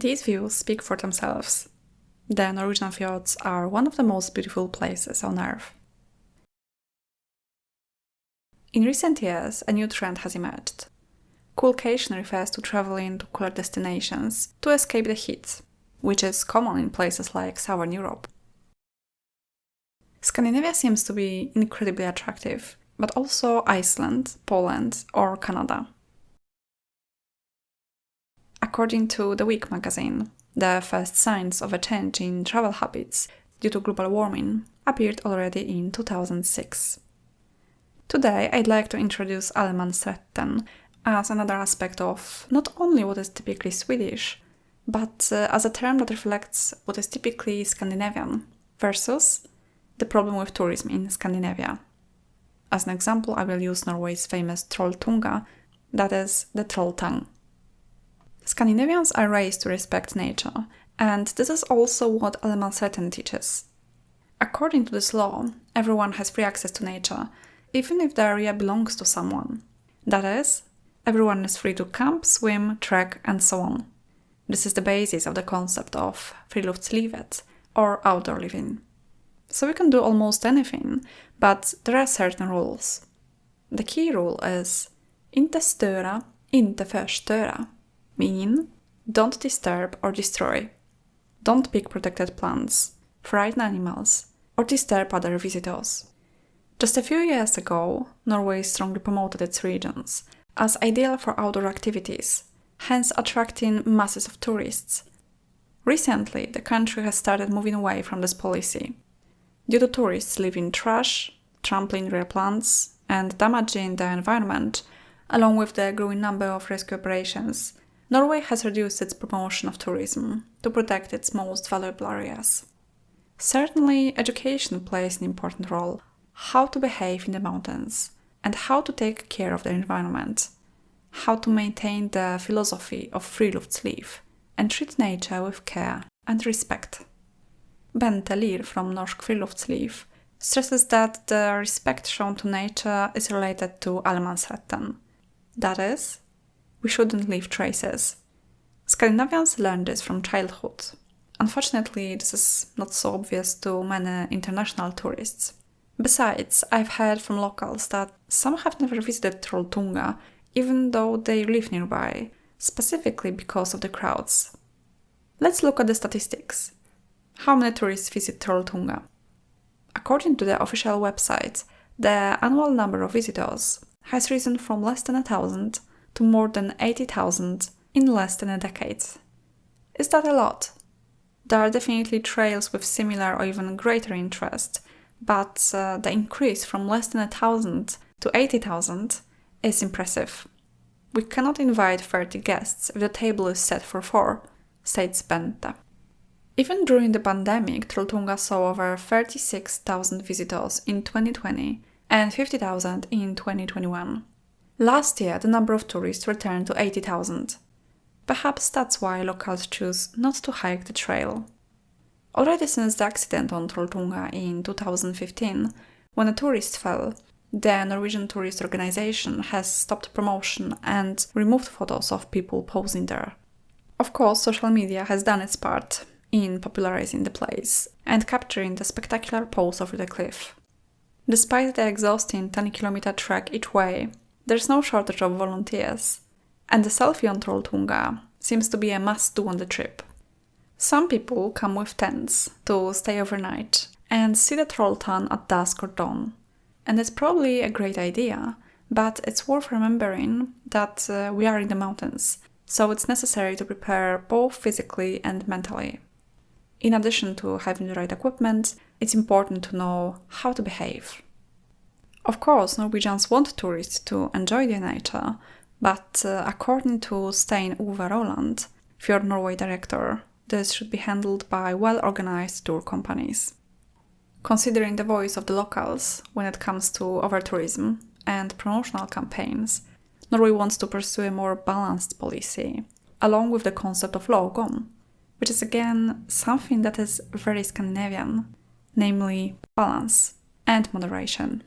These views speak for themselves. The Norwegian fjords are one of the most beautiful places on Earth. In recent years, a new trend has emerged. Coolcation refers to traveling to cooler destinations to escape the heat, which is common in places like Southern Europe. Scandinavia seems to be incredibly attractive, but also Iceland, Poland, or Canada. According to The Week magazine, the first signs of a change in travel habits due to global warming appeared already in 2006. Today, I'd like to introduce Allemansrätten as another aspect of not only what is typically Swedish, but as a term that reflects what is typically Scandinavian versus the problem with tourism in Scandinavia. As an example, I will use Norway's famous Trolltunga, that is, the troll tongue. Scandinavians are raised to respect nature, and this is also what Allemansrätten teaches. According to this law, everyone has free access to nature, even if the area belongs to someone. That is, everyone is free to camp, swim, trek, and so on. This is the basis of the concept of friluftslivet, or outdoor living. So we can do almost anything, but there are certain rules. The key rule is inte störa, inte förstöra, meaning don't disturb or destroy. Don't pick protected plants, frighten animals, or disturb other visitors. Just a few years ago, Norway strongly promoted its regions as ideal for outdoor activities, hence attracting masses of tourists. Recently, the country has started moving away from this policy, due to tourists leaving trash, trampling rare plants, and damaging the environment. Along with the growing number of rescue operations, Norway has reduced its promotion of tourism to protect its most valuable areas. Certainly, education plays an important role. How to behave in the mountains, and how to take care of the environment, how to maintain the philosophy of friluftsliv, and treat nature with care and respect. Bente Lier from Norsk Friluftsliv stresses that the respect shown to nature is related to Allemansrätten. That is, we shouldn't leave traces. Scandinavians learn this from childhood. Unfortunately, this is not so obvious to many international tourists. Besides, I've heard from locals that some have never visited Trolltunga, even though they live nearby, specifically because of the crowds. Let's look at the statistics. How many tourists visit Trolltunga? According to the official website, the annual number of visitors has risen from less than 1,000 to more than 80,000 in less than a decade. Is that a lot? There are definitely trails with similar or even greater interest, but the increase from less than 1,000 to 80,000 is impressive. We cannot invite 30 guests if the table is set for 4, states Bente. Even during the pandemic, Trolltunga saw over 36,000 visitors in 2020 and 50,000 in 2021. Last year, the number of tourists returned to 80,000. Perhaps that's why locals choose not to hike the trail. Already since the accident on Trolltunga in 2015, when a tourist fell, the Norwegian Tourist Organization has stopped promotion and removed photos of people posing there. Of course, social media has done its part in popularizing the place and capturing the spectacular pose over the cliff. Despite the exhausting 10-kilometer trek each way, there's no shortage of volunteers, and the selfie on Trolltunga seems to be a must-do on the trip. Some people come with tents to stay overnight and see the troll town at dusk or dawn. And it's probably a great idea, but it's worth remembering that we are in the mountains, so it's necessary to prepare both physically and mentally. In addition to having the right equipment, it's important to know how to behave. Of course, Norwegians want tourists to enjoy their nature, but according to Stein Ove Roland, Fjord Norway director, this should be handled by well-organized tour companies. Considering the voice of the locals when it comes to over-tourism and promotional campaigns, Norway wants to pursue a more balanced policy, along with the concept of lagom, which is again something that is very Scandinavian, namely balance and moderation.